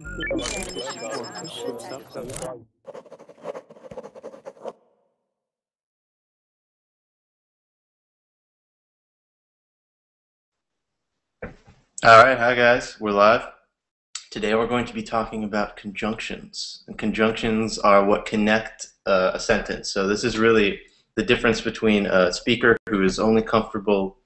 Alright, hi guys, we're live. Today we're going to be talking about conjunctions. And conjunctions are what connect a sentence. So this is really the difference between a speaker who is only comfortable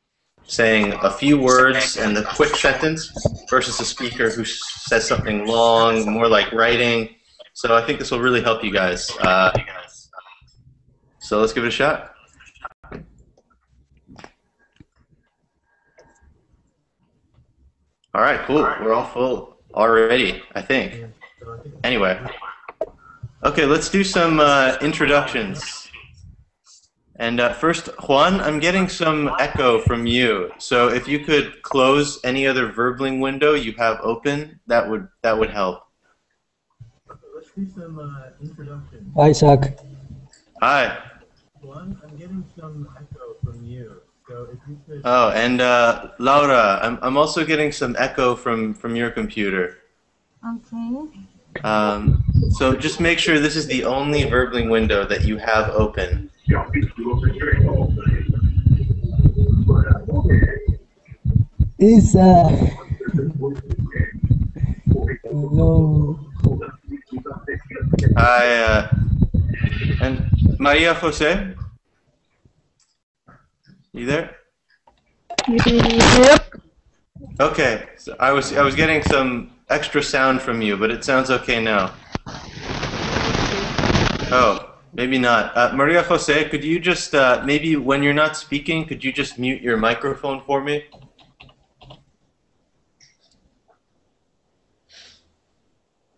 saying a few words and a quick sentence versus a speaker who says something long, more like writing. So I think this will really help you guys. So let's give it a shot. All right, cool. We're all full already, I think. Anyway. Okay, let's do some introductions. And first, Juan, I'm getting some echo from you. So if you could close any other Verbling window you have open, that would help. Let's do some introductions. Hi, Isaac. Hi. Juan, I'm getting some echo from you. So if you could. Oh, and Laura, I'm also getting some echo from your computer. Okay. So just make sure this is the only Verbling window that you have open. Isaac. Hello. Hi, and Maria Jose, you there? Yep. Okay, so I was getting some extra sound from you, but it sounds okay now. Oh, maybe not. Maria Jose, could you just maybe when you're not speaking, could you just mute your microphone for me?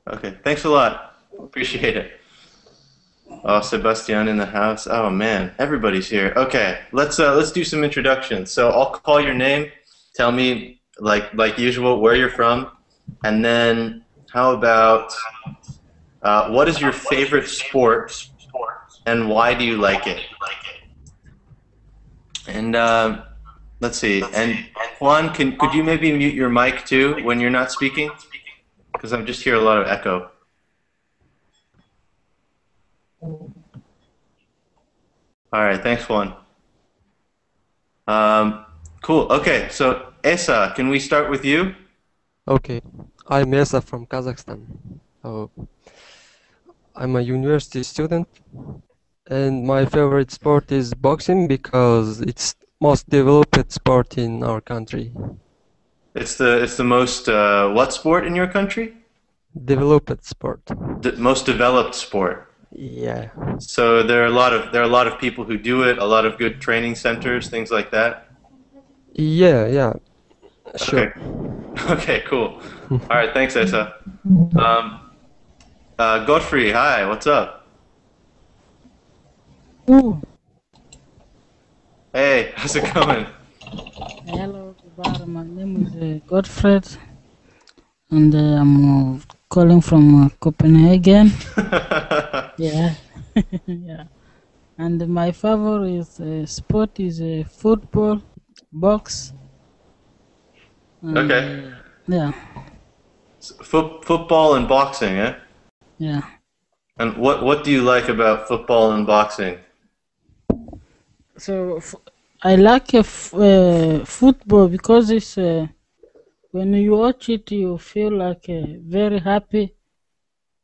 Okay, thanks a lot. Appreciate it. Oh, Sebastian in the house. Oh man, everybody's here. Okay, let's do some introductions. So I'll call your name. Tell me like usual where you're from, and then how about what is your favorite sport, and why do you like it? And let's see. And Juan, could you maybe mute your mic too when you're not speaking? Because I just hear a lot of echo. All right, thanks, Juan. Cool. Okay, so Esa, can we start with you? Okay, I'm Esa from Kazakhstan. I'm a university student, and my favorite sport is boxing because it's most developed sport in our country. It's the most what sport in your country? Developed sport. Most developed sport. Yeah. So there are a lot of people who do it. A lot of good training centers, things like that. Yeah. Sure. Okay. Okay. Cool. All right. Thanks, Esa. Godfrey, hi. What's up? Ooh. Hey, how's it going? Hello, everybody. My name is Godfred, and I'm calling from Copenhagen. Yeah, yeah. And my favorite sport is football, box. And, Okay. Yeah. Football and boxing, eh? Yeah. And what do you like about football and boxing? So I like football because it's when you watch it, you feel like very happy.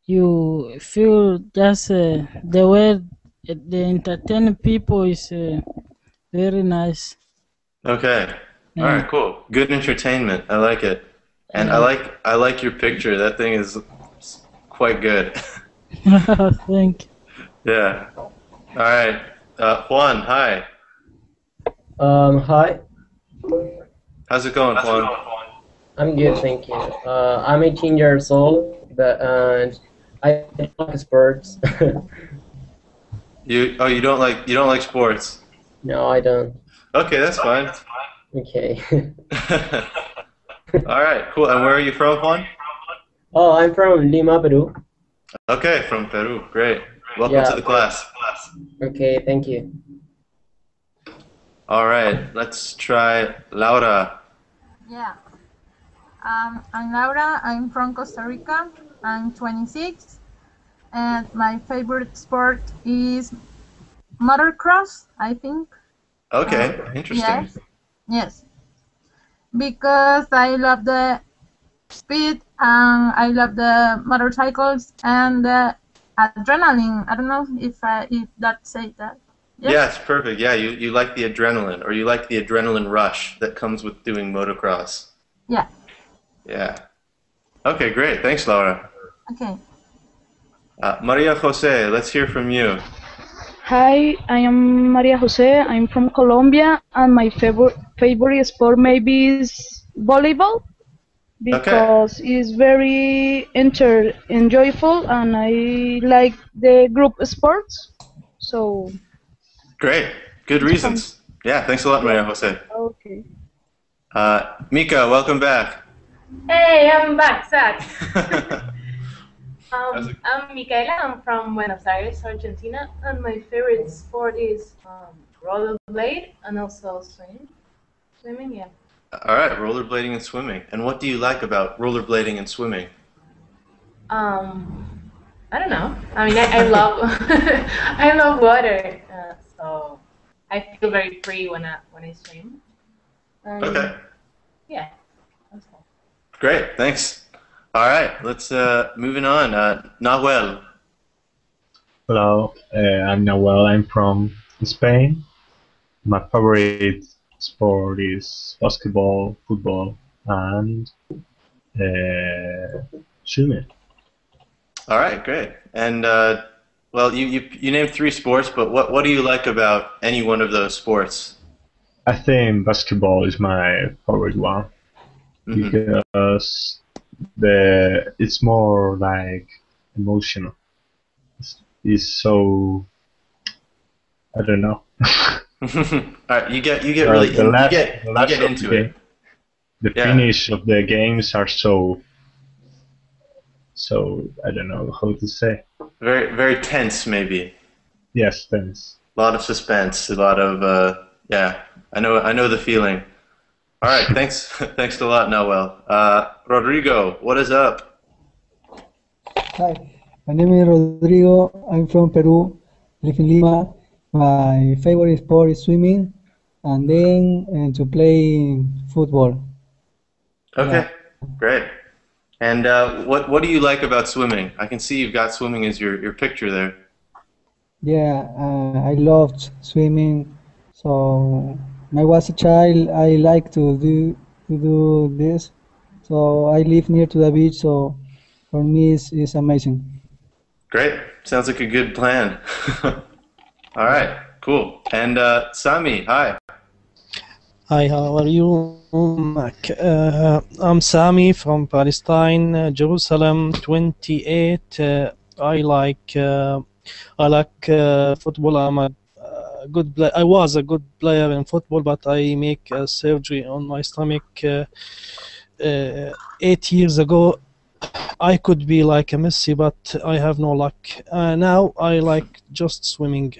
You feel just the way they entertain people is very nice. Okay. All right, cool. Good entertainment. I like it. And I like your picture. That thing is quite good. Thank you. Yeah. All right. Juan, hi. Hi. How's it going, Juan? I'm good, thank you. I'm 18 years old, but I like sports. You don't like sports? No, I don't. Okay, that's fine. Okay. All right, cool. And where are you from, Juan? Oh, I'm from Lima, Peru. Okay, from Peru. Great. Welcome to the class. Okay, thank you. All right, let's try Laura. Yeah. I'm Laura. I'm from Costa Rica. I'm 26, and my favorite sport is motocross, I think. Okay, interesting. Yes, yes, because I love the speed and I love the motorcycles and the adrenaline. I don't know if that say that. Yes? Yeah, it's perfect. Yeah, you like the adrenaline, or you like the adrenaline rush that comes with doing motocross. Yeah. Yeah. Okay, great. Thanks, Laura. Okay. Maria Jose, let's hear from you. Hi, I am Maria Jose. I'm from Colombia, and my favorite sport maybe is volleyball because it's very enjoyable, and I like the group sports. So Great. Good reasons. Yeah, thanks a lot, Maria Jose. okay. Mika, welcome back. Hey, I'm back, Zach. I'm Micaela. I'm from Buenos Aires, Argentina, and my favorite sport is rollerblade and also swimming. Yeah. All right, rollerblading and swimming. And what do you like about rollerblading and swimming? I don't know. I mean, I love I love water, so I feel very free when I swim. Okay. Yeah, that's all. Great, thanks. All right, let's moving on. Nahuel. Hello, I'm Nahuel. I'm from Spain. My favorite sport is basketball, football, and swimming. All right, great. And well, you named 3 sports, but what do you like about any one of those sports? I think basketball is my favorite one because it's more like emotional. It's so, I don't know. All right, you get really you get into it. The finish of the games are so I don't know how to say. Very tense, maybe. Yes, tense. A lot of suspense, a lot of yeah. I know the feeling. All right, thanks a lot, Noel. Rodrigo, what is up? Hi, my name is Rodrigo. I'm from Peru, live in Lima. My favorite sport is swimming, and then to play football. Okay, great. And what do you like about swimming? I can see you've got swimming as your picture there. Yeah, I loved swimming. So when I was a child, I like to do this. So I live near to the beach. So for me, it's amazing. Great. Sounds like a good plan. All right, cool. And Sami, hi. Hi, how are you, Mac? I'm Sami from Palestine, Jerusalem, 28. I like football. I'm a good player. I was a good player in football, but I make a surgery on my stomach 8 years ago. I could be like a Messi, but I have no luck. Now I like just swimming.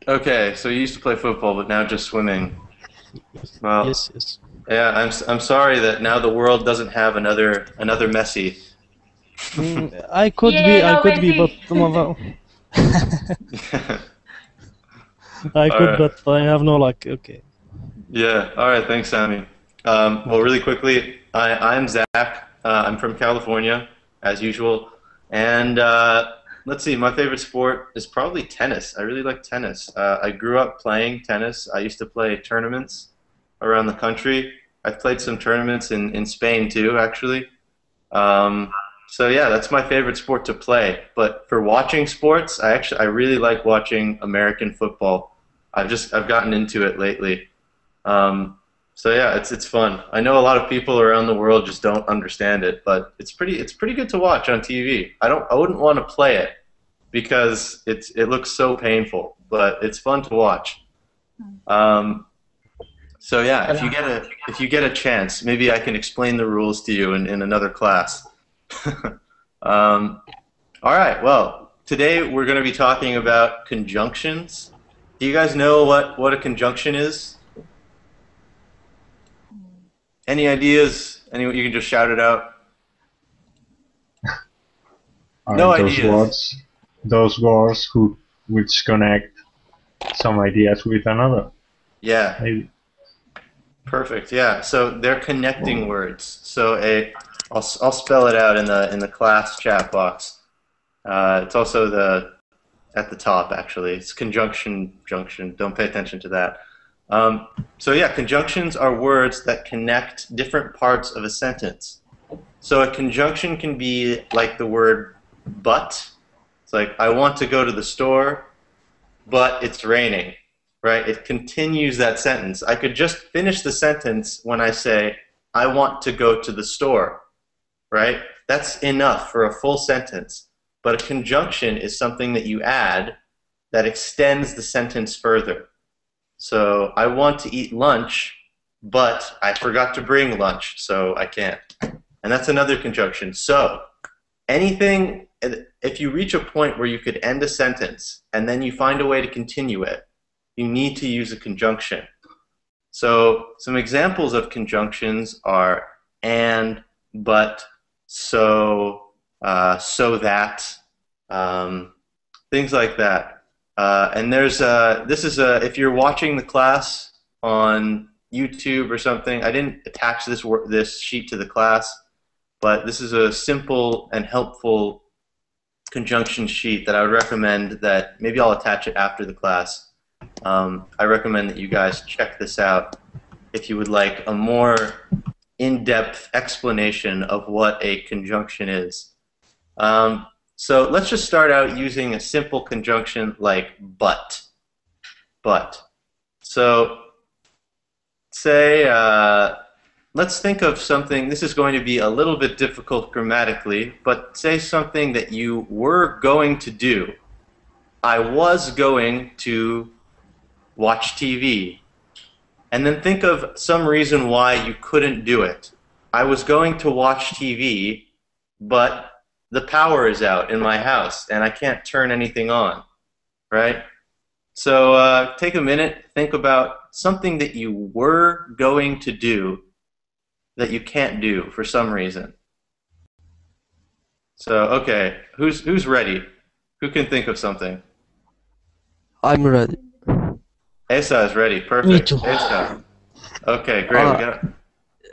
Okay, so you used to play football, but now just swimming. Well, yes. Yeah, I'm sorry that now the world doesn't have another Messi. I could be, but I could, but I have no luck. Okay. Yeah. All right. Thanks, Sammy. Well, really quickly, I'm Zach. I'm from California, as usual, and let's see. My favorite sport is probably tennis. I really like tennis. I grew up playing tennis. I used to play tournaments around the country. I've played some tournaments in Spain too, actually. So yeah, that's my favorite sport to play. But for watching sports, I really like watching American football. I've gotten into it lately. So yeah, it's fun. I know a lot of people around the world just don't understand it, but it's pretty good to watch on TV. I wouldn't want to play it because it looks so painful, but it's fun to watch. So yeah, if you get a chance, maybe I can explain the rules to you in another class. All right. Well, today we're going to be talking about conjunctions. Do you guys know what a conjunction is? Any ideas Anyone, you can just shout it out. Are No those ideas. words, those words which connect some ideas with another? Yeah. Maybe. Perfect. Yeah. So they're connecting words. So I'll spell it out in the class chat box. It's also at the top actually. It's conjunction junction. Don't pay attention to that. So yeah, conjunctions are words that connect different parts of a sentence. So a conjunction can be like the word but. It's like, I want to go to the store, but it's raining, right? It continues that sentence. I could just finish the sentence when I say, I want to go to the store, right? That's enough for a full sentence. But a conjunction is something that you add that extends the sentence further. So I want to eat lunch, but I forgot to bring lunch, so I can't. And that's another conjunction. So anything, if you reach a point where you could end a sentence and then you find a way to continue it, you need to use a conjunction. So some examples of conjunctions are and, but, so that, things like that. And there's if you're watching the class on YouTube or something, I didn't attach this sheet to the class, but this is a simple and helpful conjunction sheet that I would recommend that maybe I'll attach it after the class. I recommend that you guys check this out if you would like a more in-depth explanation of what a conjunction is. So let's just start out using a simple conjunction like but. But. So say, let's think of something, this is going to be a little bit difficult grammatically, but say something that you were going to do. I was going to watch TV. And then think of some reason why you couldn't do it. I was going to watch TV, but the power is out in my house and I can't turn anything on, right? So take a minute, think about something that you were going to do that you can't do for some reason. So, okay, who's ready? Who can think of something? I'm ready. Esa is ready. Perfect. Me too. Esa. Okay, great.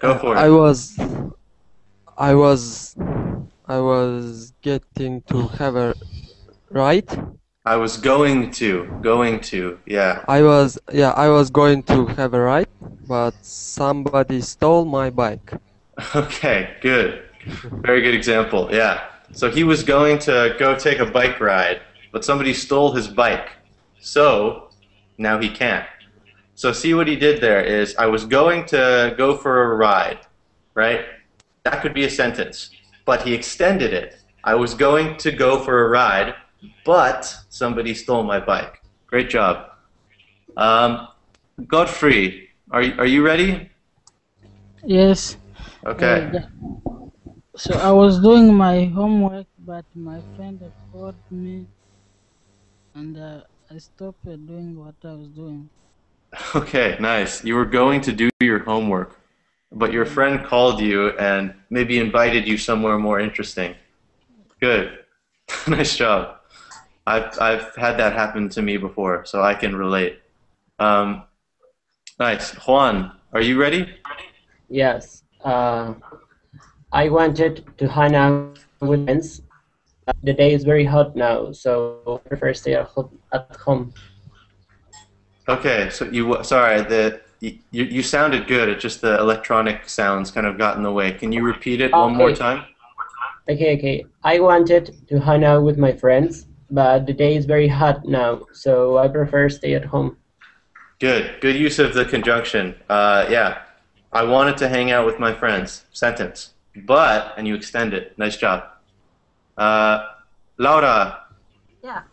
Go for it. I was getting to have a ride. I was going to, yeah. I was going to have a ride, but somebody stole my bike. Okay, good. Very good example, yeah. So he was going to go take a bike ride, but somebody stole his bike. So now he can't. So see what he did there is, I was going to go for a ride, right? That could be a sentence, but he extended it. I was going to go for a ride, but somebody stole my bike. Great job. Godfrey, are you ready? Yes. Okay. So I was doing my homework, but my friend called me, and I stopped doing what I was doing. Okay, nice. You were going to do your homework, but your friend called you and maybe invited you somewhere more interesting. Good. Nice job. I've had that happen to me before, so I can relate. Nice. Juan, are you ready? Yes. I wanted to hang out with friends. The day is very hot now, so I prefer stay at home. Okay, so you sounded good. It's just the electronic sounds kind of got in the way. Can you repeat it one more time? Okay. I wanted to hang out with my friends, but the day is very hot now, so I prefer stay at home. Good use of the conjunction. Yeah, I wanted to hang out with my friends. Sentence. But, and you extend it. Nice job. Laura. Yeah.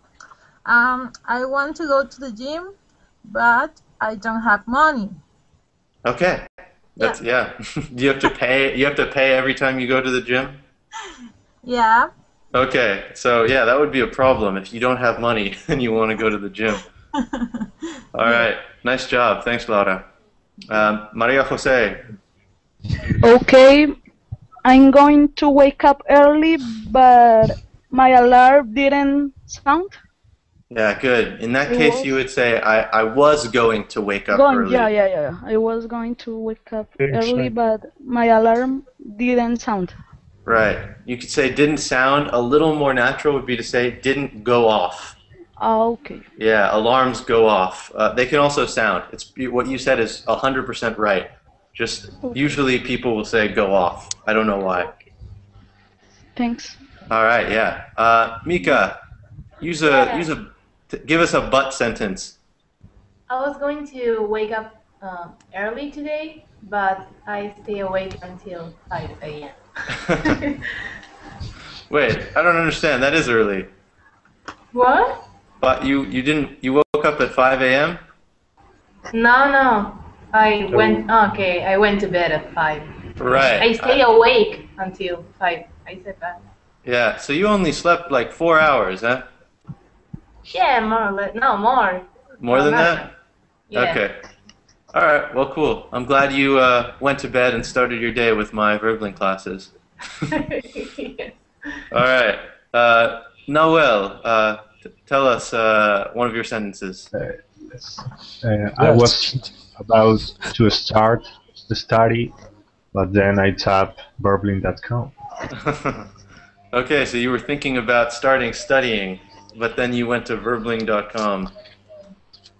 I want to go to the gym, but I don't have money. Okay. That's yeah. You have to pay. You have to pay every time you go to the gym. Yeah. Okay. So yeah, that would be a problem if you don't have money and you want to go to the gym. All right. Nice job. Thanks, Laura. Maria Jose. Okay, I'm going to wake up early, but my alarm didn't sound. Yeah, good. In that It case, you was would say, I was going to wake up going, early. yeah. I was going to wake up early, Exactly. but my alarm didn't sound. Right. You could say didn't sound. A little more natural would be to say didn't go off. Okay. Yeah, alarms go off. They can also sound. It's what you said is 100% right. Just usually people will say go off. I don't know why. Thanks. All right, yeah. Mika, give us a but sentence. I was going to wake up early today, but I stay awake until 5 a.m. Wait, I don't understand. That is early. What? But you woke up at 5 a.m.? No. I went to bed at 5. Right. I stay awake until 5. I said that. Yeah, so you only slept like 4 hours, huh? Yeah, more or less. No, more. More than that? Yeah. Okay. All right, well, cool. I'm glad you went to bed and started your day with my Verbling classes. Yes. All right. Noel, tell us one of your sentences. I was about to start the study, but then I tapped Burbling.com. Okay, so you were thinking about starting studying, but then you went to Verbling.com.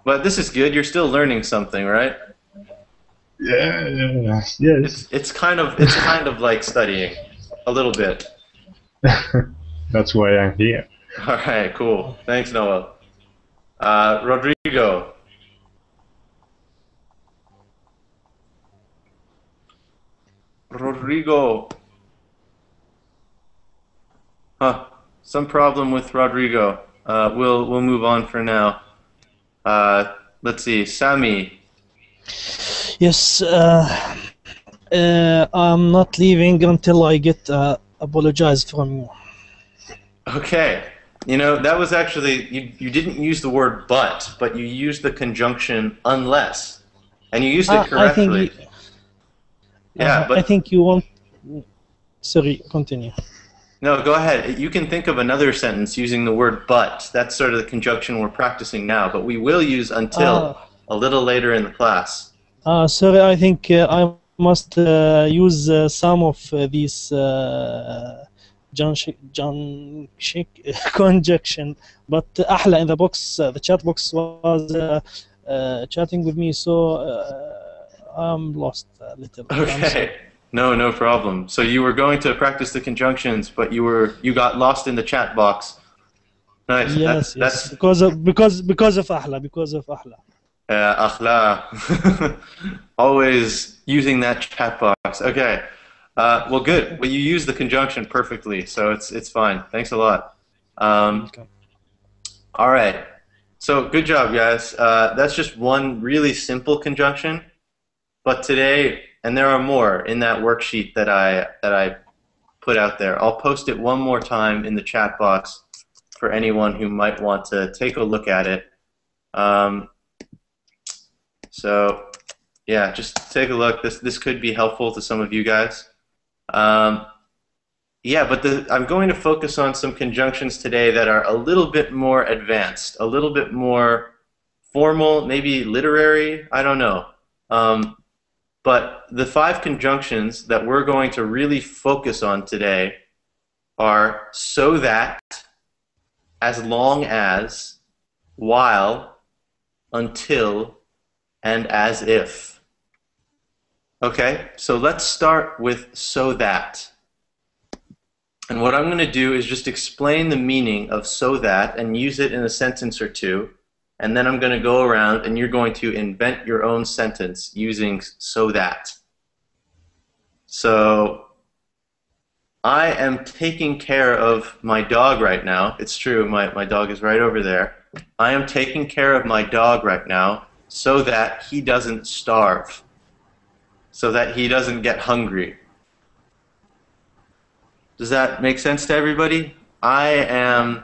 But this is good. You're still learning something, right? Yeah. Yes. It's kind of like studying, a little bit. That's why I'm here. All right, cool. Thanks, Noel. Rodrigo. Huh. Some problem with Rodrigo. We'll move on for now. Let's see, Sami. Yes, I'm not leaving until I get apologize from you. Okay. You know, that was actually, you didn't use the word but you used the conjunction unless. And you used it correctly. I think you want... Sorry, continue. No, go ahead. You can think of another sentence using the word but. That's sort of the conjunction we're practicing now. But we will use until a little later in the class. Sorry, I think I must use some of these conjunction. But Ahla in the box, the chat box was chatting with me, so I'm lost a little. Okay. No problem. So you were going to practice the conjunctions, but you got lost in the chat box. Nice. Yes, That's because of Ahla. Akhla. Always using that chat box. Okay. Well, good. Well, you used the conjunction perfectly, so it's fine. Thanks a lot. Okay. All right. So good job, guys. That's just one really simple conjunction, but today. And there are more in that worksheet that I put out there. I'll post it one more time in the chat box for anyone who might want to take a look at it. So yeah, just take a look. This could be helpful to some of you guys. Yeah, but I'm going to focus on some conjunctions today that are a little bit more advanced, a little bit more formal, maybe literary. I don't know. But the 5 conjunctions that we're going to really focus on today are so that, as long as, while, until, and as if. Okay, so let's start with so that. And what I'm going to do is just explain the meaning of so that and use it in a sentence or two. And then I'm going to go around and you're going to invent your own sentence using so that. So, I am taking care of my dog right now. It's true, my dog is right over there. I am taking care of my dog right now so that he doesn't starve, so that he doesn't get hungry. Does that make sense to everybody? I am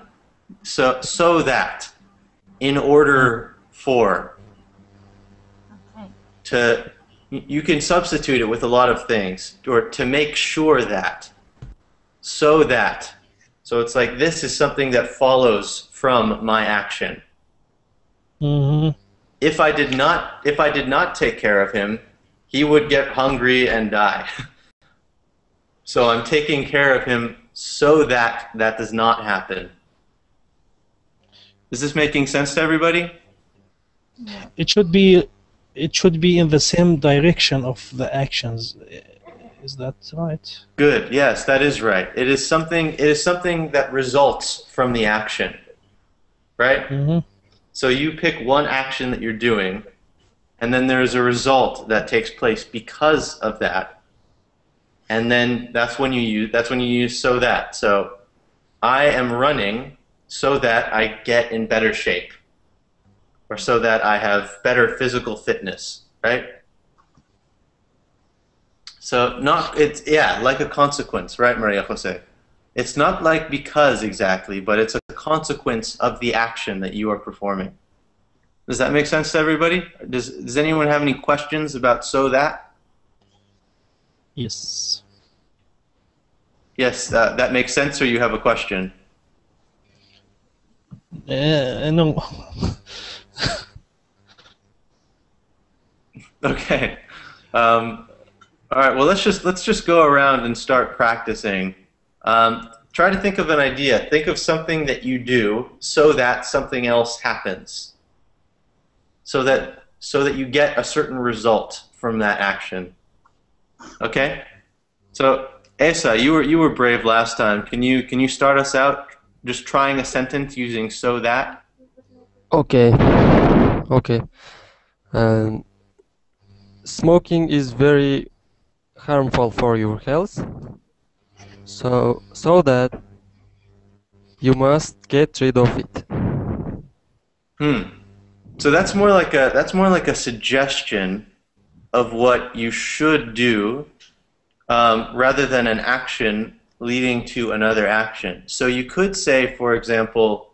so that. In order for, Okay. to you can substitute it with a lot of things, or to make sure that, so that. So it's like this is something that follows from my action. Mm-hmm. If I did not take care of him, he would get hungry and die. So I'm taking care of him so that that does not happen. Is this making sense to everybody? It should be in the same direction of the actions. Is that right? Good. Yes, that is right. It is something that results from the action. Right? Mm-hmm. So you pick one action that you're doing, and then there is a result that takes place because of that. And then that's when you use so that. So I am running so that I get in better shape, or so that I have better physical fitness, right? So like a consequence, right, Maria Jose? It's not like because exactly, but it's a consequence of the action that you are performing. Does that make sense to everybody? Does anyone have any questions about so that? Yes. Yes, that makes sense, or you have a question? No. Okay. All right. Well, let's just go around and start practicing. Try to think of an idea. Think of something that you do so that something else happens. So that you get a certain result from that action. Okay. So Esa, you were brave last time. Can you start us out just trying a sentence using so that? Okay. Okay. Smoking is very harmful for your health. So that you must get rid of it. So that's more like a suggestion of what you should do, rather than an action leading to another action. So you could say, for example,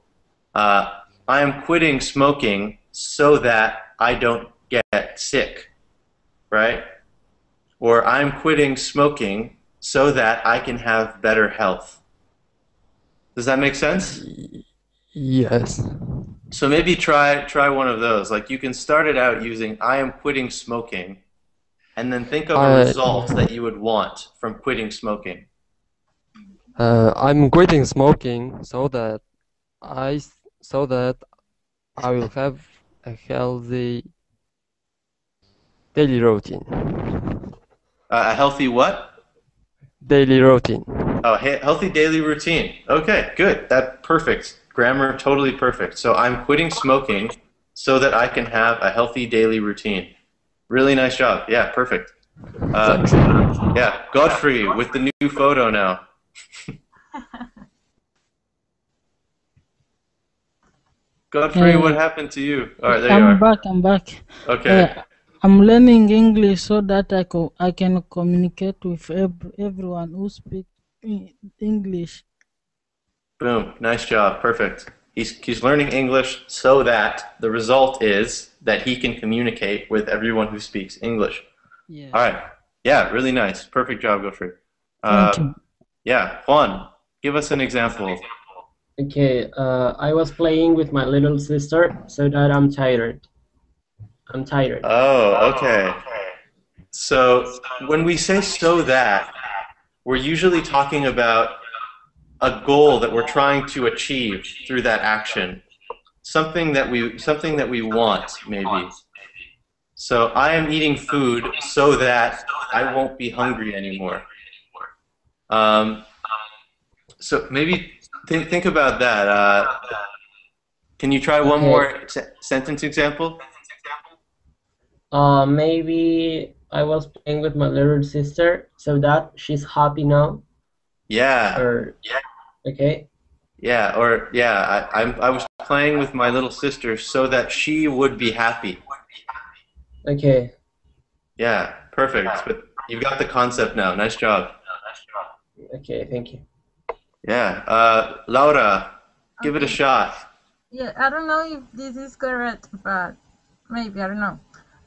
I am quitting smoking so that I don't get sick, right? Or I'm quitting smoking so that I can have better health. Does that make sense? Yes. So maybe try one of those. Like you can start it out using I am quitting smoking, and then think of a result that you would want from quitting smoking. I'm quitting smoking so that I will have a healthy daily routine. A healthy what? Daily routine. Oh, healthy daily routine. Okay, good. That's perfect. Grammar totally perfect. So I'm quitting smoking so that I can have a healthy daily routine. Really nice job. Yeah, perfect. Yeah, Godfrey with the new photo now. Godfrey, what happened to you? All right, there you are. I'm back. Okay. I'm learning English so that I can communicate with everyone who speaks English. Boom. Nice job. Perfect. He's learning English so that the result is that he can communicate with everyone who speaks English. Yeah. All right. Yeah, really nice. Perfect job, Godfrey. Thank you. Yeah, Juan, give us an example. Okay, I was playing with my little sister so that I'm tired. I'm tired. Oh, okay. So when we say so that, we're usually talking about a goal that we're trying to achieve through that action. Something that we want, maybe. So I am eating food so that I won't be hungry anymore. So maybe think about that. Can you try one more sentence example? Maybe I was playing with my little sister so that she's happy now. Yeah. Okay. Yeah, or yeah, I was playing with my little sister so that she would be happy. Okay. Yeah, perfect. But you've got the concept now. Nice job. Okay, thank you. Yeah. Laura, give it a shot. Yeah, I don't know if this is correct, but maybe, I don't know.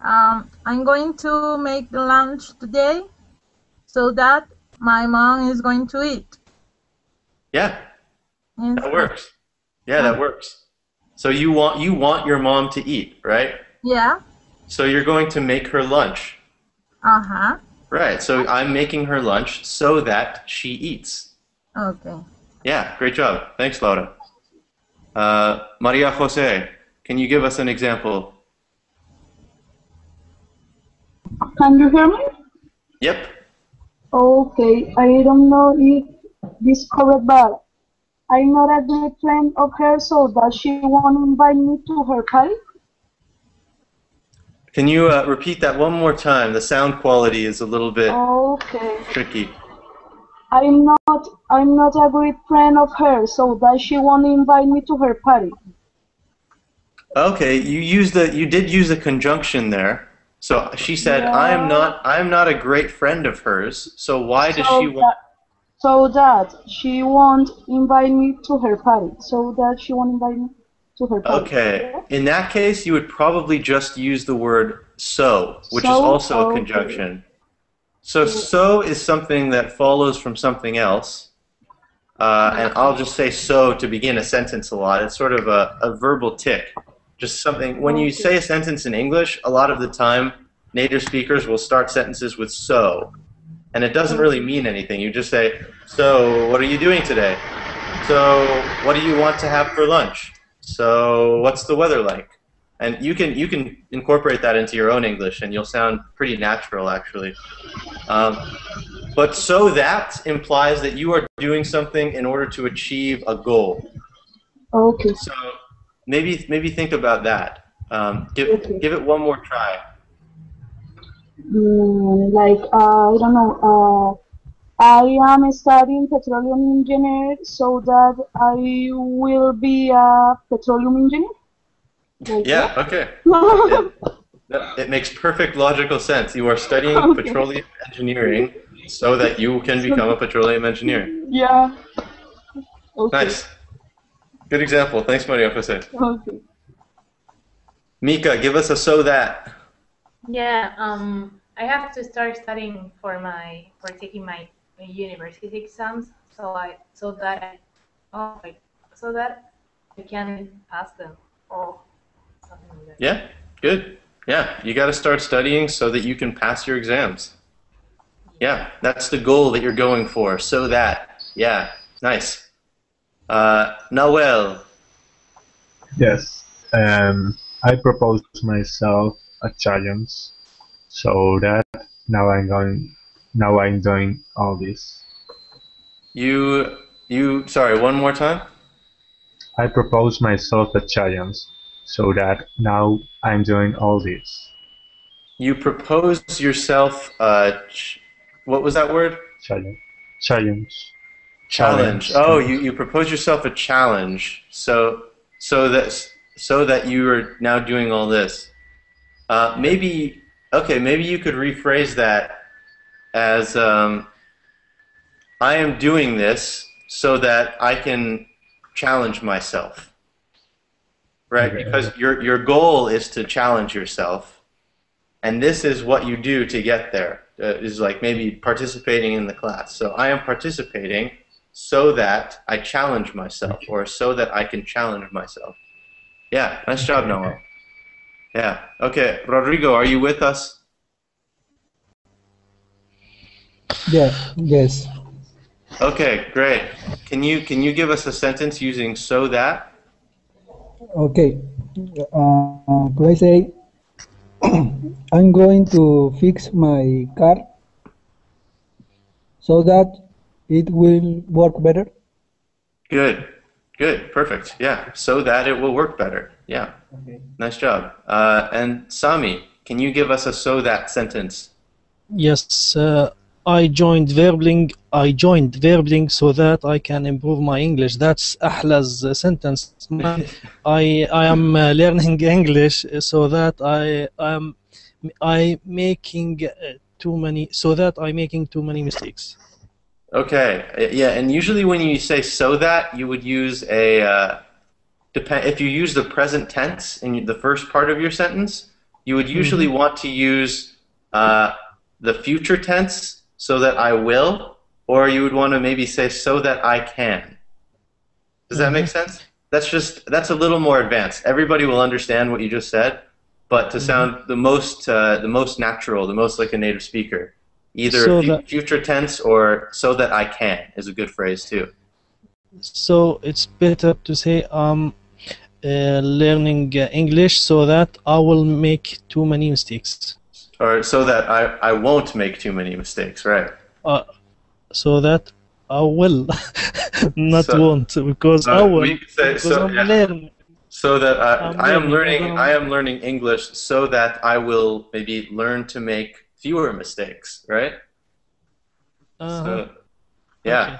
I'm going to make the lunch today so that my mom is going to eat. Yeah, Yes. that works. Yeah, that works. So you want your mom to eat, right? Yeah. So you're going to make her lunch. Uh-huh. Right. So I'm making her lunch so that she eats. Okay. Yeah, great job. Thanks, Laura. Maria Jose, can you give us an example? Can you hear me? Yep. Okay, I don't know if this is correct, but I'm not a good friend of hers, so that she won't invite me to her party. Can you repeat that one more time? The sound quality is a little bit Okay. tricky. I'm not a great friend of hers, so that she won't invite me to her party. Okay, you did use a conjunction there. So she said, Yeah. I'm not a great friend of hers. So why does she want? So that she won't invite me to her party. So that she won't invite me to her party. Okay, in that case, you would probably just use the word so, which is So, also a okay. conjunction. So is something that follows from something else. And I'll just say so to begin a sentence a lot. It's sort of a verbal tick. Just something, when you say a sentence in English, a lot of the time, native speakers will start sentences with so. And it doesn't really mean anything. You just say, so what are you doing today? So what do you want to have for lunch? So what's the weather like? And you can incorporate that into your own English, and you'll sound pretty natural, actually. But so that implies that you are doing something in order to achieve a goal. Okay. So maybe think about that. Give it one more try. I don't know. I am studying petroleum engineer, so that I will be a petroleum engineer. Yeah. Okay. It makes perfect logical sense. You are studying petroleum engineering so that you can become a petroleum engineer. Yeah. Okay. Nice. Good example. Thanks, Maria Jose. Okay. Mika, give us a so that. Yeah, I have to start studying for taking my university exams, so that I can pass them or something like that. Yeah, good. Yeah, you got to start studying so that you can pass your exams. Yeah, that's the goal that you're going for. So that. Yeah, nice. Noel. Yes. I proposed myself a challenge, so that now I'm doing all this. Sorry, one more time? I proposed myself a challenge, so that now I'm doing all this. You proposed yourself what was that word? Challenge. Oh, you proposed yourself a challenge. So that you are now doing all this. Maybe you could rephrase that as I am doing this so that I can challenge myself. Right? Okay. Because your goal is to challenge yourself, and this is what you do to get there. Is like maybe participating in the class. So I am participating so that I challenge myself, or so that I can challenge myself. Yeah, nice job, Noel. Yeah. Okay, Rodrigo, are you with us? Yeah. Yes. Okay, great. Can you give us a sentence using so that? Okay. Could I say I'm going to fix my car so that it will work better? Good. Good. Perfect. Yeah. So that it will work better. Yeah. Okay. Nice job. And Sami, can you give us a so that sentence? Yes, I joined Verbling so that I can improve my English. That's Ahla's sentence. I am learning English so that I'm making too many mistakes. Okay. Yeah. And usually when you say so that, you would use if you use the present tense in the first part of your sentence, you would usually want to use the future tense, so that I will, or you would want to maybe say so that I can. Does that make sense? That's a little more advanced. Everybody will understand what you just said, but to sound the most natural, the most like a native speaker, either So future tense or so that I can is a good phrase too. So it's better to say learning English so that I will make too many mistakes. Or so that I won't make too many mistakes, right? So that I will, not So- won't, because I will. we could say, Because so, I'm yeah. learning. So that I'm I am learning. learning English so that I will maybe learn to make fewer mistakes, right? So, yeah. Okay.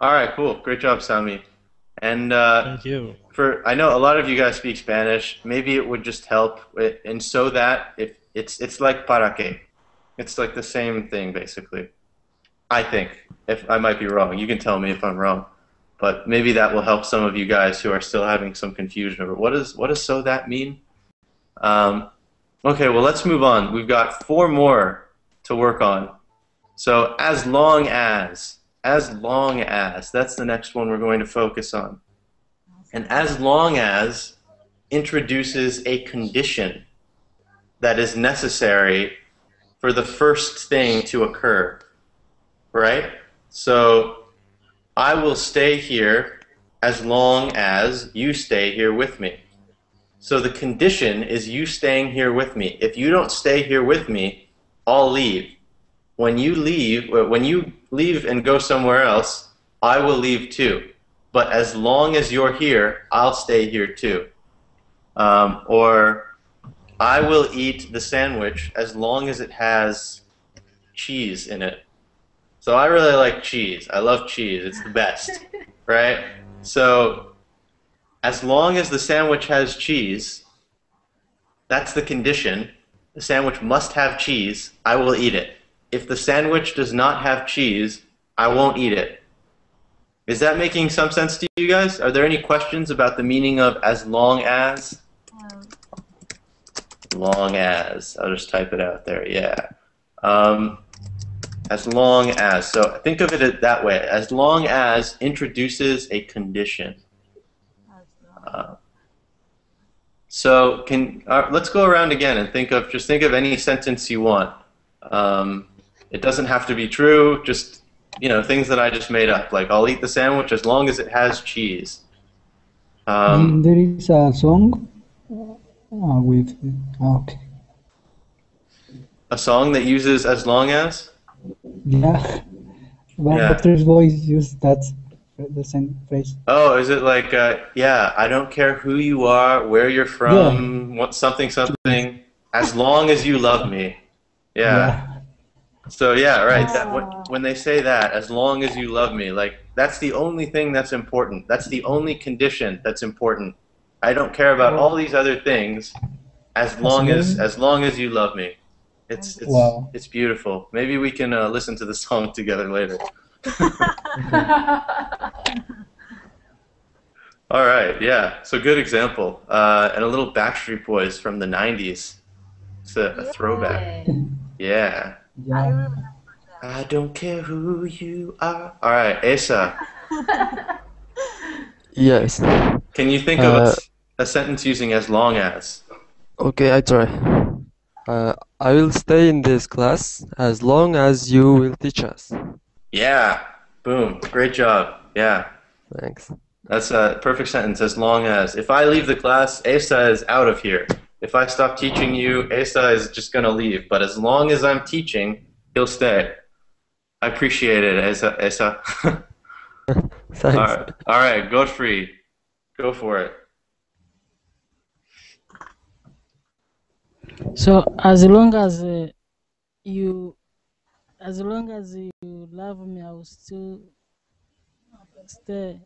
All right, cool. Great job, Sami. And Thank you. I know a lot of you guys speak Spanish. Maybe it would just help. And so that if it's like para qué. It's like the same thing basically. I think. If I might be wrong, you can tell me if I'm wrong. But maybe that will help some of you guys who are still having some confusion over what does so that mean? Okay, well let's move on. We've got 4 more to work on. So as long as, that's the next one we're going to focus on. And as long as introduces a condition that is necessary for the first thing to occur, right? So I will stay here as long as you stay here with me. So the condition is you staying here with me. If you don't stay here with me, I'll leave. When you leave and go somewhere else, I will leave too. But as long as you're here, I'll stay here too. Or I will eat the sandwich as long as it has cheese in it. So I really like cheese. I love cheese. It's the best, right? So as long as the sandwich has cheese, that's the condition. The sandwich must have cheese. I will eat it. If the sandwich does not have cheese, I won't eat it. Is that making some sense to you guys? Are there any questions about the meaning of as long as? Long as. I'll just type it out there. Yeah. As long as. So think of it that way. As long as introduces a condition. So let's go around again and think of any sentence you want. It doesn't have to be true. Just things that I just made up. Like I'll eat the sandwich as long as it has cheese. There is a song with okay. A song that uses as long as? Yeah, but Yeah. Backstreet Boys use the same phrase. Oh, is it like, yeah, I don't care who you are, where you're from, what something, as long as you love me. Yeah. So, yeah, right. When they say that, as long as you love me, like, that's the only thing that's important. That's the only condition that's important. I don't care about all these other things as long as you love me. It's beautiful. Maybe we can listen to the song together later. All right, yeah. So good example, and a little Backstreet Boys from the '90s. It's a throwback. Yeah. I don't care who you are. All right, Asa. Yes. Can you think of a sentence using as long as? Okay, I try. I will stay in this class as long as you will teach us. Yeah. Boom. Great job. Yeah. Thanks. That's a perfect sentence. As long as. If I leave the class, Asa is out of here. If I stop teaching you, Asa is just going to leave. But as long as I'm teaching, he'll stay. I appreciate it, Asa. Thanks. All right, Godfrey. Go for it. So as long as you love me, I will still stay.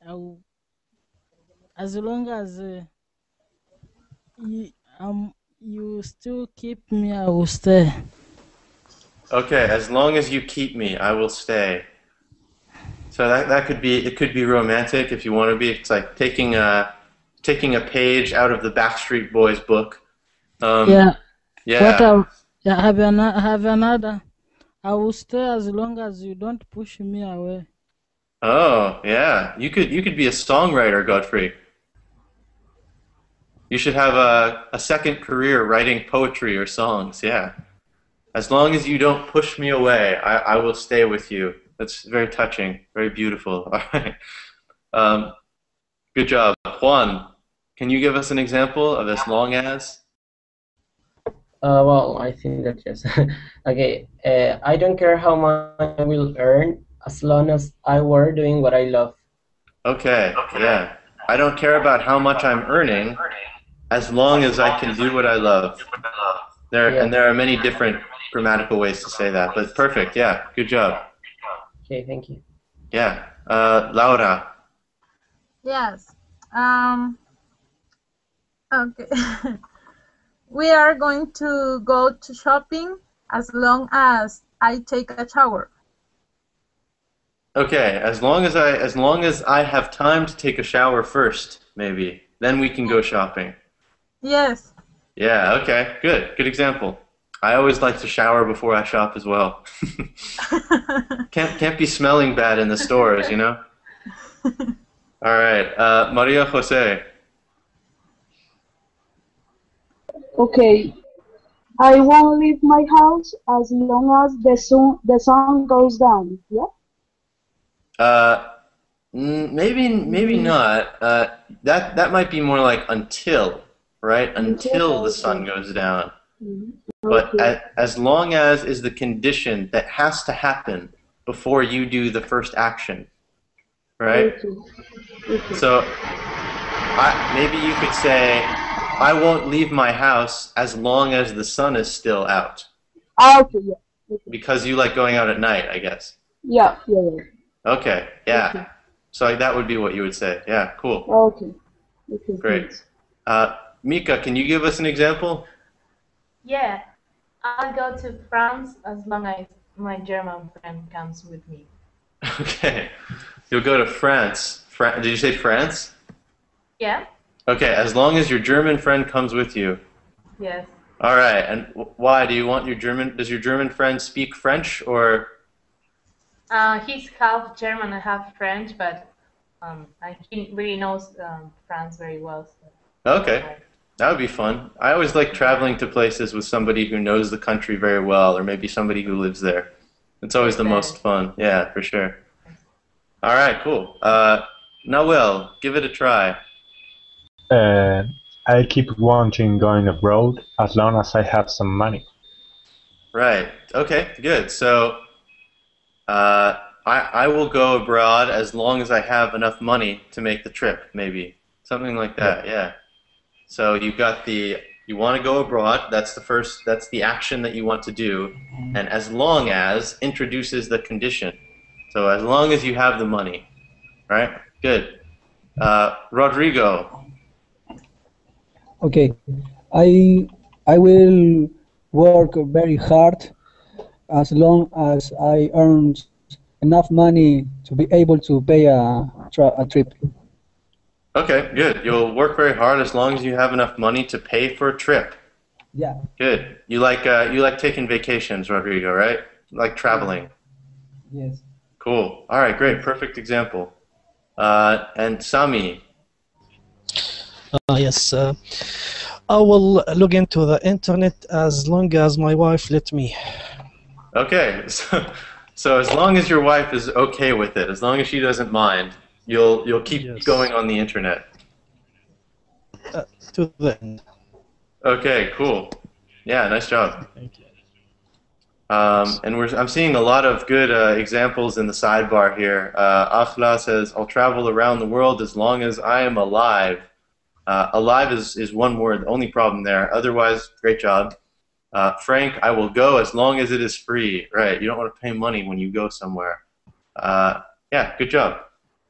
As long as you still keep me, I will stay. Okay, as long as you keep me, I will stay. So that could be romantic if you want to be. It's like taking a page out of the Backstreet Boys book. Yeah. What Yeah. I have another. I will stay as long as you don't push me away. Oh, yeah. You could be a songwriter, Godfrey. You should have a second career writing poetry or songs. Yeah. As long as you don't push me away, I will stay with you. That's very touching, very beautiful. All right. Um, good job. Juan, can you give us an example of as long as? Well, I think that yes. Okay, I don't care how much I will earn as long as I were doing what I love. Okay, yeah. I don't care about how much I'm earning as long as I can do what I love. And there are many different grammatical ways to say that, but perfect, yeah. Good job. Okay, thank you. Yeah. Laura. Yes. Okay. We are going to go to shopping as long as I take a shower. Okay, as long as I have time to take a shower first, maybe. Then we can go shopping. Yes. Yeah, okay. Good example. I always like to shower before I shop as well. Can't be smelling bad in the stores, you know? All right, Maria Jose. Okay, I won't leave my house as long as the sun goes down. Yeah. Maybe not. That might be more like until, right? Until the sun goes down. But as long as is the condition that has to happen before you do the first action, right? So maybe you could say, I won't leave my house as long as the sun is still out. Okay, yeah. Because you like going out at night, I guess. Yeah. Okay, yeah. Okay. So that would be what you would say. Yeah, cool. Okay. Great. Mika, can you give us an example? Yeah, I'll go to France as long as my German friend comes with me. Okay. You'll go to France. Did you say France? Yeah. Okay, as long as your German friend comes with you. Yes. All right, and why? Does your German friend speak French, or? He's half German and half French, but he really knows France very well. So. Okay, that would be fun. I always like traveling to places with somebody who knows the country very well, or maybe somebody who lives there. It's always the most fun. Yeah, for sure. All right, cool. Noel, give it a try. I keep wanting going abroad as long as I have some money. Right. Okay, good. So I will go abroad as long as I have enough money to make the trip, maybe. Something like that, yeah. So you want to go abroad, that's the action that you want to do, and as long as introduces the condition. So as long as you have the money, right? Good. Rodrigo. Okay, I will work very hard as long as I earn enough money to be able to pay a trip. Okay, good. You'll work very hard as long as you have enough money to pay for a trip. Yeah. Good. You like taking vacations, Rodrigo, right? You like traveling. Yes. Cool. All right, great. Perfect example. And Sami. Yes. I will log into the internet as long as my wife let me. Okay. So as long as your wife is okay with it, as long as she doesn't mind, you'll keep going on the internet. To the end. Okay, cool. Yeah, nice job. Thank you. And I'm seeing a lot of good examples in the sidebar here. Afla says, I'll travel around the world as long as I am alive. Alive is one word, the only problem there. Otherwise, great job. Frank, I will go as long as it is free. Right, you don't want to pay money when you go somewhere. Yeah, good job.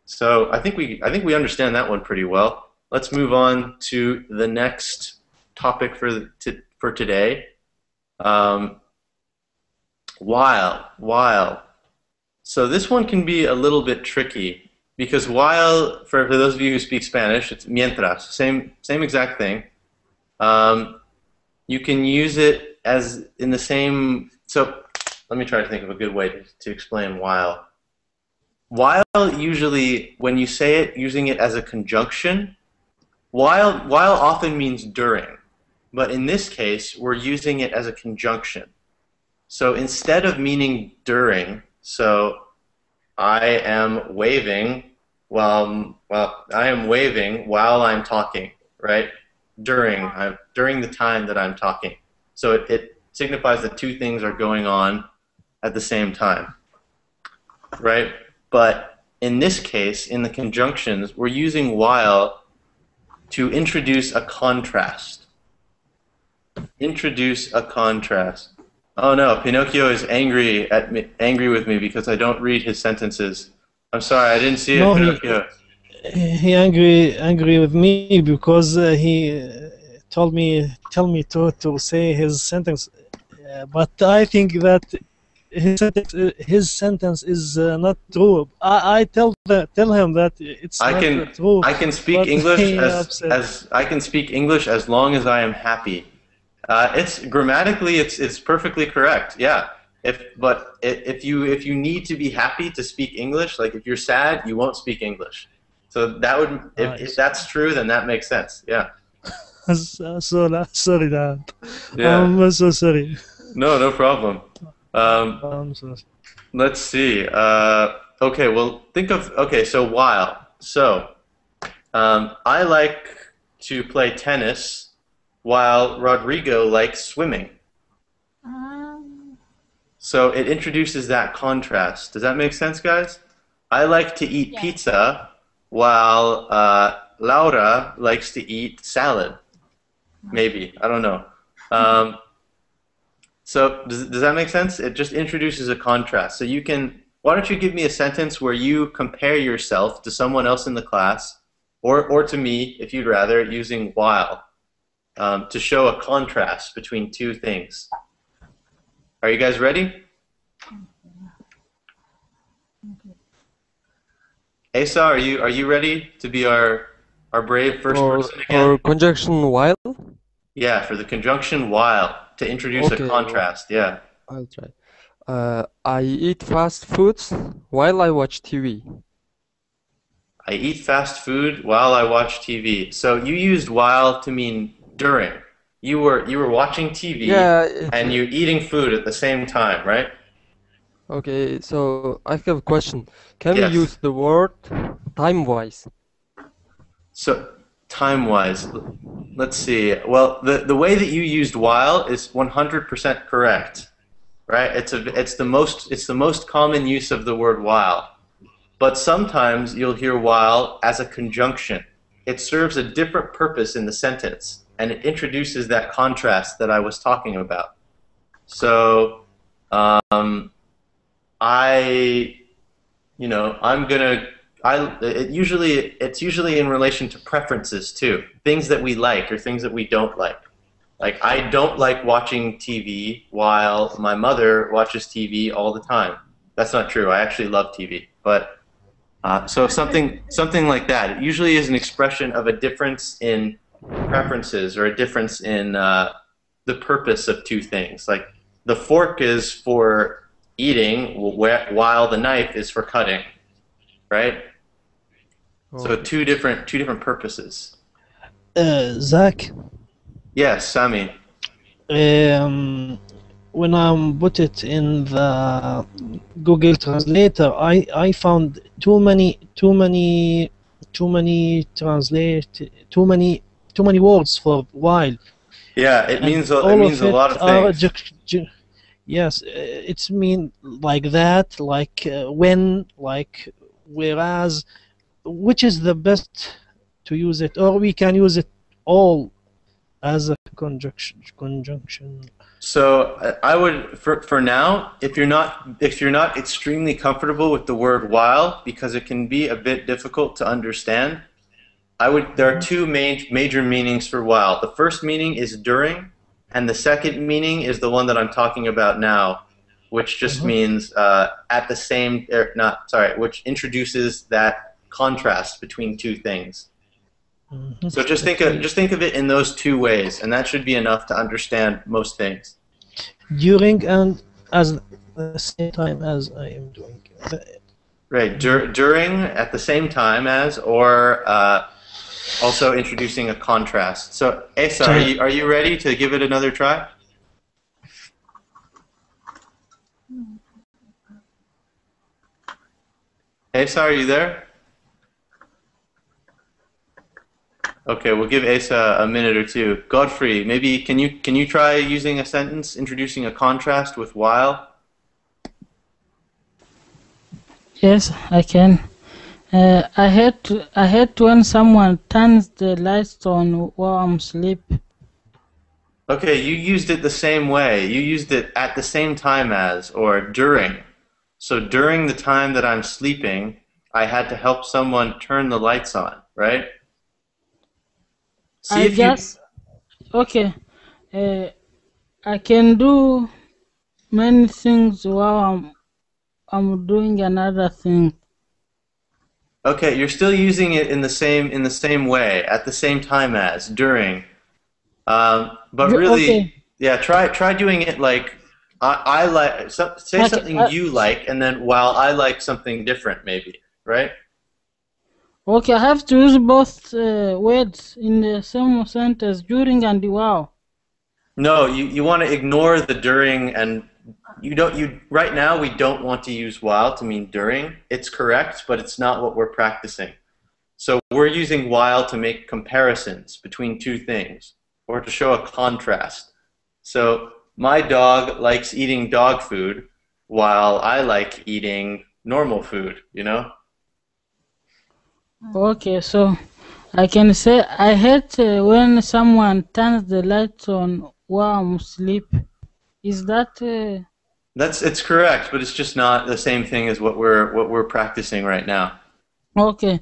So I think we understand that one pretty well. Let's move on to the next topic for today. While. So this one can be a little bit tricky because while, for those of you who speak Spanish, it's mientras, same exact thing. you can use it as in the same. So let me try to think of a good way to explain while. While usually, when you say it using it as a conjunction, while often means during, but in this case we're using it as a conjunction. So instead of meaning during, so I am waving while I'm talking, right? During the time that I'm talking. So it signifies that two things are going on at the same time, right? But in this case, in the conjunctions, we're using while to introduce a contrast. Introduce a contrast. Oh no, Pinocchio is angry with me because I don't read his sentences. I'm sorry, I didn't see it, No, Pinocchio. he angry with me because he tell me to say his sentence, but I think that his sentence is not true. I tell him that it's not true. I can speak but English he as I can speak English as long as I am happy. It's grammatically it's perfectly correct. Yeah. If you need to be happy to speak English, like if you're sad, you won't speak English. So that would if that's true, then that makes sense. Yeah. sorry, Dad. Yeah. I'm so sorry. No problem. I'm so sorry. Let's see. Okay, well, so while. So, I like to play tennis while Rodrigo likes swimming. So it introduces that contrast. Does that make sense, guys? I like to eat pizza while Laura likes to eat salad. Maybe. I don't know. So does that make sense? It just introduces a contrast. So you can, why don't you give me a sentence where you compare yourself to someone else in the class, or to me, if you'd rather, using while, to show a contrast between two things. Are you guys ready? Asa, are you ready to be our brave first person again? For conjunction while? Yeah, for the conjunction while, to introduce a contrast, yeah. I'll try. I eat fast foods while I watch TV. I eat fast food while I watch TV. So you used while to mean during. You were watching TV and you're eating food at the same time, right? Okay, so I have a question. Can we use the word time-wise? So time-wise, let's see. Well, the way that you used while is 100% correct, right? It's the most common use of the word while. But sometimes you'll hear while as a conjunction. It serves a different purpose in the sentence, and it introduces that contrast that I was talking about. So, it's usually in relation to preferences too, things that we like or things that we don't like. Like I don't like watching TV while my mother watches TV all the time. That's not true. I actually love TV, but so something like that. It usually is an expression of a difference in preferences or a difference in the purpose of two things. Like the fork is for eating while the knife is for cutting, right? So two different purposes. Zach? Yes, Sami. When I put it in the Google Translator, I found too many words for while. Yeah, it means a lot of things. Yes, it's mean like that, like when, like whereas. Which is the best to use it, or we can use it all as a conjunction. So I would, for now, if you're not extremely comfortable with the word while, because it can be a bit difficult to understand, there are two major meanings for while. The first meaning is during, and the second meaning is the one that I'm talking about now, which just means at the same, which introduces that contrast between two things. So just think of it in those two ways, and that should be enough to understand most things. During and as the same time as I am doing. Right, during, at the same time as, or also introducing a contrast. So, Esa, are you ready to give it another try? Esa, are you there? Okay, we'll give Asa a minute or two. Godfrey, maybe can you try using a sentence introducing a contrast with while? Yes, I can. I hate when someone turns the lights on while I'm asleep. Okay, you used it the same way. You used it at the same time as, or during. So during the time that I'm sleeping, I had to help someone turn the lights on, right? See if okay. I can do many things while I'm doing another thing. Okay, you're still using it in the same way, at the same time as, during. But really, okay. yeah, try doing it like I like. Say something you like, and then while I like something different, maybe, right? Okay, I have to use both words in the same sentence, during and while. No, you want to ignore the during, and right now we don't want to use while to mean during. It's correct, but it's not what we're practicing. So we're using while to make comparisons between two things, or to show a contrast. So my dog likes eating dog food, while I like eating normal food, you know? Okay, so I can say I hate when someone turns the lights on while I'm asleep. Is that? It's correct, but it's just not the same thing as what we're practicing right now. Okay,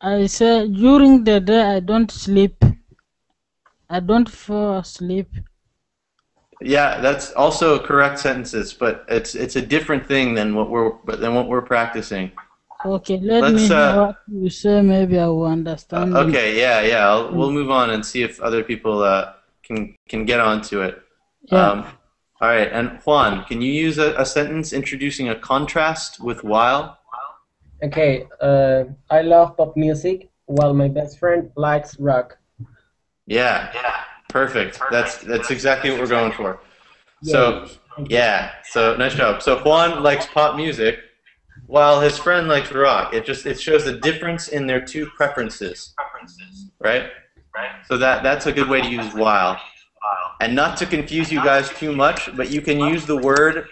I say during the day I don't sleep. I don't fall asleep. Yeah, that's also correct sentences, but it's a different thing than what we're practicing. Okay, let me hear what you say. Maybe I will understand. Okay, yeah. We'll move on and see if other people can get onto it. Yeah. All right, and Juan, can you use a sentence introducing a contrast with while? Okay, I love pop music while my best friend likes rock. Yeah, perfect. That's exactly what we're going for. So, so nice job. So Juan likes pop music while his friend likes rock. It shows the difference in their two preferences, right? So that's a good way to use while. And not to confuse you guys too much, but you can use the word,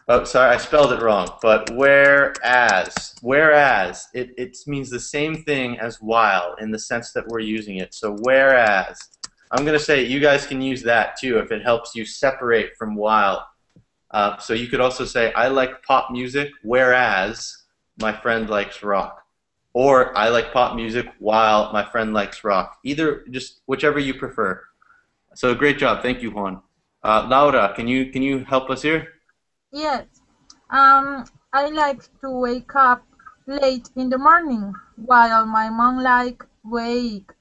oh, sorry, I spelled it wrong, but whereas. Whereas, it means the same thing as while in the sense that we're using it. So whereas, I'm going to say you guys can use that too if it helps you separate from while. So you could also say, I like pop music, whereas my friend likes rock. Or I like pop music while my friend likes rock. Either, just whichever you prefer. So great job. Thank you, Juan. Laura, can you help us here? Yes. I like to wake up late in the morning while my mom wake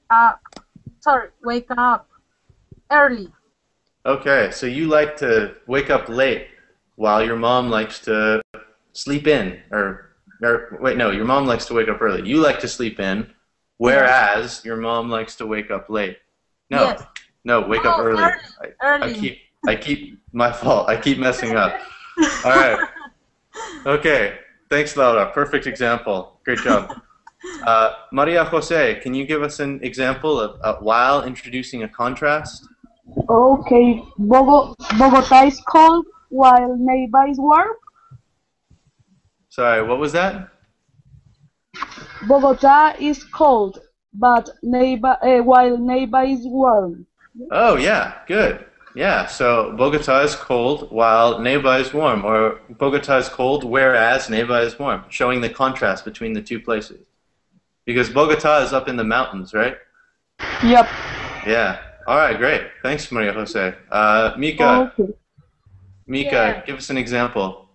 up early. Okay, so you like to wake up late while your mom likes to sleep in, or wait, no, your mom likes to wake up early. You like to sleep in, whereas your mom likes to wake up late. No, yes. No, wake up early. Early. I keep my fault. I keep messing up. All right. Okay. Thanks, Laura. Perfect example. Great job. Maria Jose, can you give us an example of while introducing a contrast? Okay. Bogota is cold while Neiva is warm. Sorry, what was that? Bogota is cold, but while Neiva is warm. Oh, yeah, good. Yeah, so Bogota is cold while Neiva is warm, or Bogota is cold whereas Neiva is warm, showing the contrast between the two places. Because Bogota is up in the mountains, right? Yep. Yeah. All right, great. Thanks, Maria Jose. Mika, Okay. Yeah. Give us an example.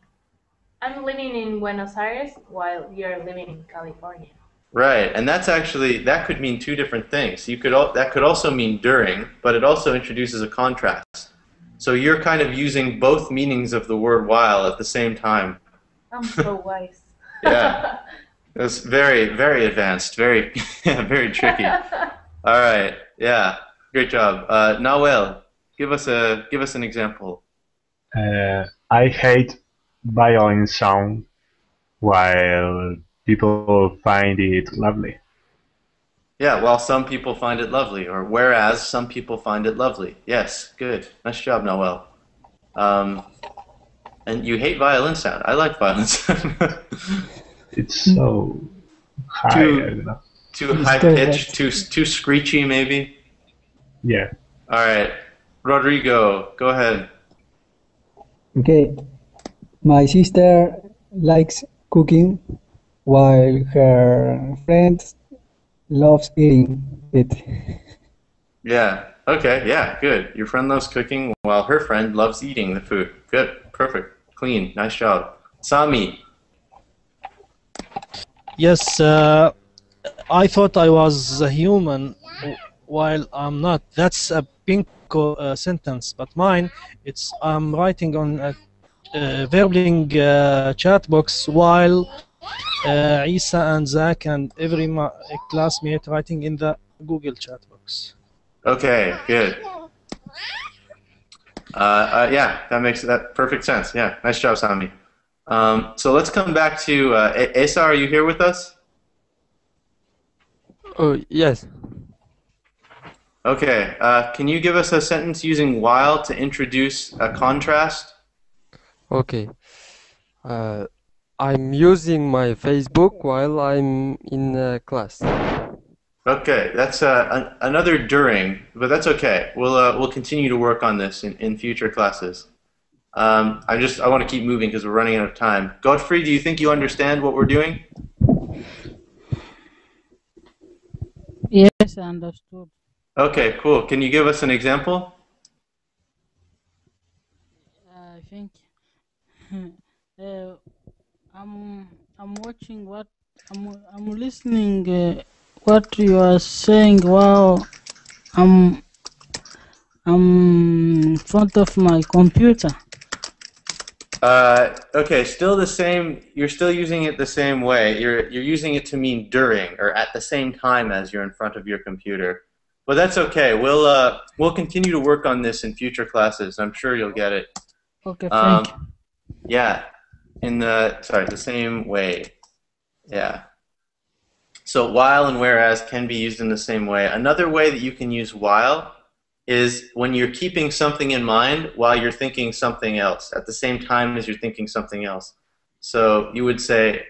I'm living in Buenos Aires while you're living in California. Right, and that's actually, that could mean two different things. That could also mean during, but it also introduces a contrast. So you're kind of using both meanings of the word while at the same time. I'm so wise. Yeah, it's very, very advanced, very, very tricky. All right, yeah, great job. Nawel, give us an example. I hate violin sound while people find it lovely. Yeah, while some people find it lovely, or whereas some people find it lovely. Yes, good. Nice job, Noel. And you hate violin sound. I like violin sound. It's so high. I don't know. Too high pitched, too screechy, maybe. Yeah. All right, Rodrigo, go ahead. Okay, my sister likes cooking while her friend loves eating it. Yeah. Okay. Yeah. Good. Your friend loves cooking while her friend loves eating the food. Good. Perfect. Clean. Nice job. Sami. Yes, I thought I was a human while I'm not. That's a Pinko sentence, but mine, it's I'm writing on a Verbling chat box while Isa and Zach and every classmate writing in the Google chat box. Okay. Good. Yeah, that perfect sense. Yeah. Nice job, Sami. So let's come back to Esa. Are you here with us? Oh, yes. Okay. Can you give us a sentence using while to introduce a contrast? Okay. I'm using my Facebook while I'm in class. Okay, that's another during, but that's okay. We'll continue to work on this in future classes. I want to keep moving because we're running out of time. Godfrey, do you think you understand what we're doing? Yes, I understood. Okay, cool. Can you give us an example? I think I'm watching what I'm listening what you are saying. Wow, I'm in front of my computer. Okay, still the same. You're still using it the same way. You're using it to mean during or at the same time as you're in front of your computer. But that's okay. We'll continue to work on this in future classes. I'm sure you'll get it. Okay, thank you. Yeah, the same way. Yeah. So while and whereas can be used in the same way. Another way that you can use while is when you're keeping something in mind while you're thinking something else at the same time as you're thinking something else. So you would say,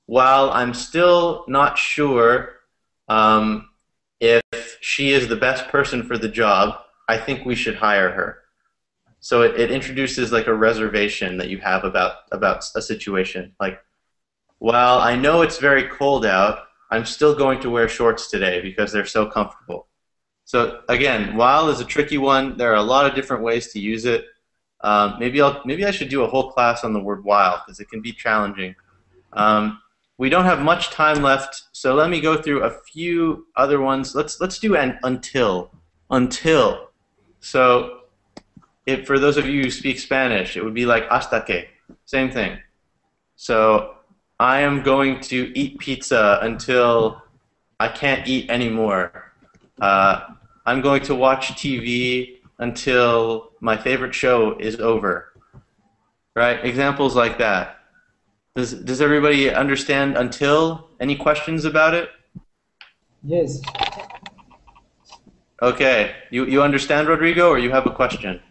while I'm still not sure if she is the best person for the job, I think we should hire her. So it introduces like a reservation that you have about a situation. Like, while I know it's very cold out, I'm still going to wear shorts today because they're so comfortable. So again, while is a tricky one. There are a lot of different ways to use it. Maybe I should do a whole class on the word while because it can be challenging. We don't have much time left, so let me go through a few other ones. Let's do an until. Until. So for those of you who speak Spanish, it would be like hasta que. Same thing. So I am going to eat pizza until I can't eat anymore. I'm going to watch TV until my favorite show is over. Right? Examples like that. Does everybody understand until? Any questions about it? Yes. Okay. You understand, Rodrigo, or you have a question?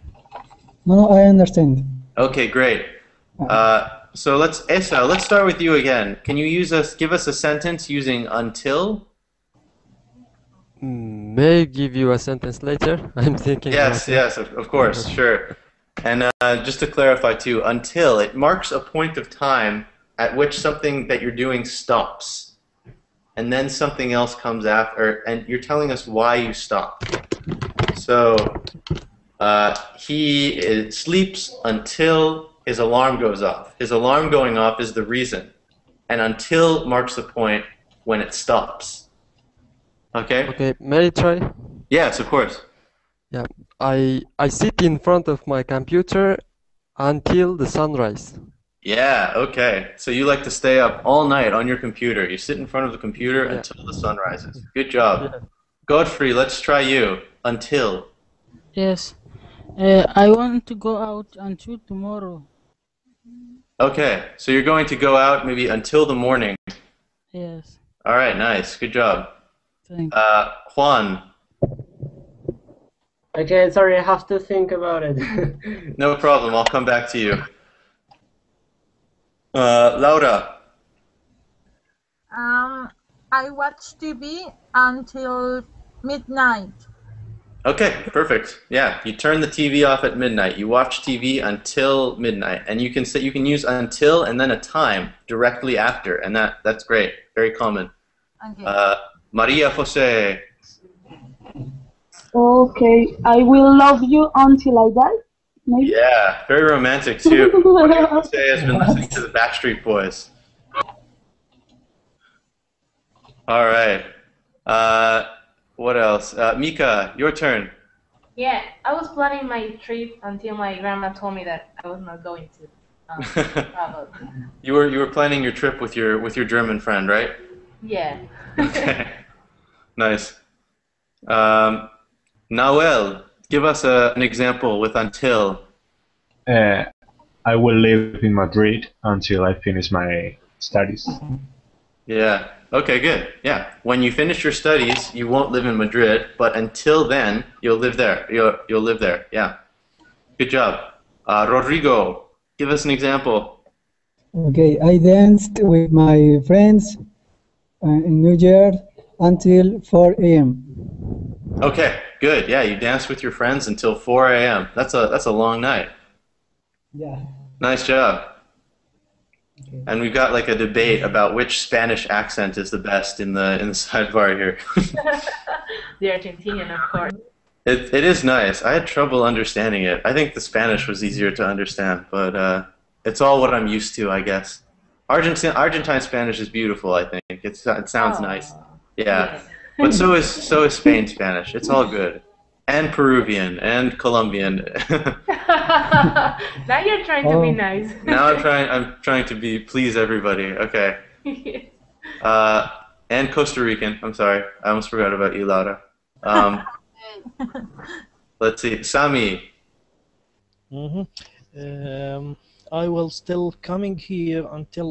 No, I understand. Okay, great. So Esa, let's start with you again. Can you give us a sentence using until? May I give you a sentence later? I'm thinking. Yes, of course, sure. And just to clarify too, until, it marks a point of time at which something that you're doing stops. And then something else comes after, and you're telling us why you stopped. So he sleeps until his alarm goes off. His alarm going off is the reason. And until marks the point when it stops. Okay? Okay, may I try? Yes, of course. Yeah, I sit in front of my computer until the sunrise. Yeah, okay. So you like to stay up all night on your computer. You sit in front of the computer Yeah. until the sun rises. Good job. Yeah. Godfrey, let's try you. Until. Yes. I want to go out until tomorrow. Okay, so you're going to go out maybe until the morning. Yes. All right, nice. Good job. Thank Juan, Okay, sorry, I have to think about it. no problem. I'll come back to you. Laura. I watch TV until midnight. Okay, perfect. Yeah, you turn the TV off at midnight. You watch TV until midnight, and you can use until and then a time directly after, and that's great. Very common. Okay. Maria Jose. Okay, I will love you until I die. Maybe. Yeah, very romantic too. Maria Jose has been listening to the Backstreet Boys. All right. What else? Mika, your turn. Yeah, I was planning my trip until my grandma told me that I was not going to travel. You were planning your trip with your German friend, right? Yeah. Okay. Nice. Nawel, give us an example with until. I will live in Madrid until I finish my studies. Yeah. Okay, good. Yeah. When you finish your studies, you won't live in Madrid, but until then, you'll live there. You'll live there. Yeah. Good job. Rodrigo, give us an example. Okay, I danced with my friends in New Year until 4 a.m. Okay, good. Yeah, you danced with your friends until 4 a.m. That's a long night. Yeah. Nice job. Okay. And we've got like a debate about which Spanish accent is the best in the sidebar here. The Argentinian, of course. It is nice. I had trouble understanding it. I think the Spanish was easier to understand, but it's all what I'm used to, I guess. Argentine Spanish is beautiful, I think. It sounds nice. Yeah. But so is Spain Spanish. It's all good. And Peruvian and Colombian. Now you're trying to be nice. Now I'm trying to please everybody. Okay. And Costa Rican. I'm sorry. I almost forgot about you, Laura. Let's see. Sami. I will still coming here until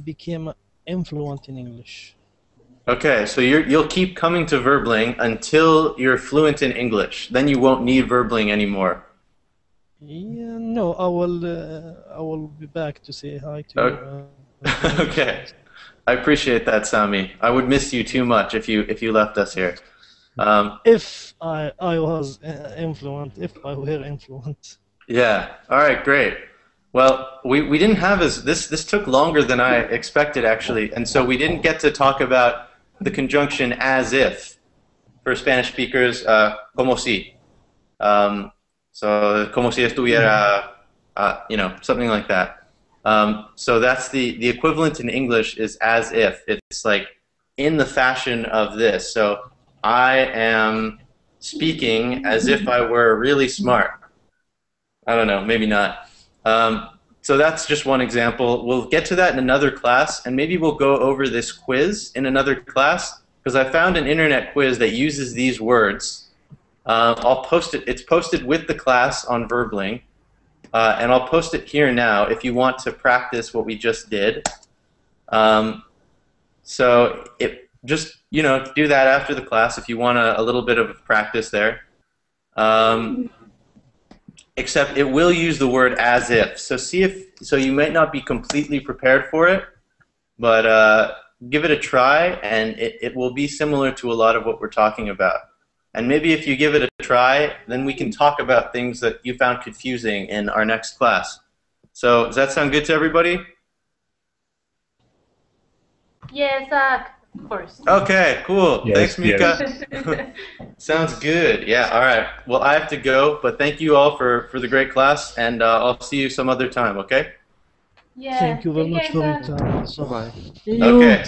became influent in English. Okay, so you'll keep coming to Verbling until you're fluent in English. Then you won't need Verbling anymore. Yeah, no, I will be back to say hi to you. Okay. I appreciate that, Sami. I would miss you too much if you left us here. If I was influent, if I were influent. Yeah. All right. Great. Well, we didn't have this took longer than I expected actually, and so we didn't get to talk about the conjunction as if for Spanish speakers, como si. So como si estuviera, something like that. So that's the equivalent in English is as if. It's like in the fashion of this. So I am speaking as if I were really smart. I don't know, maybe not. So that's just one example. We'll get to that in another class, and maybe we'll go over this quiz in another class, because I found an internet quiz that uses these words. I'll post it. It's posted with the class on Verbling, and I'll post it here now if you want to practice what we just did. So just do that after the class if you want a little bit of practice there. Except it will use the word as if. So you might not be completely prepared for it, but give it a try, and it will be similar to a lot of what we're talking about. And maybe if you give it a try, then we can talk about things that you found confusing in our next class. So does that sound good to everybody? Yes, Of course. Okay, cool. Yes, Thanks, Mika. Sounds good. Yeah, all right. Well, I have to go, but thank you all for the great class, and I'll see you some other time, okay? Yeah. Thank you very much for your guys. time. So, Bye. Okay.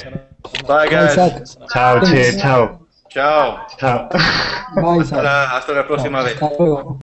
Bye, guys. Isaac. Ciao, che, ciao. Ciao. Ciao. Bye, Isaac. Hasta la próxima vez. Hasta luego.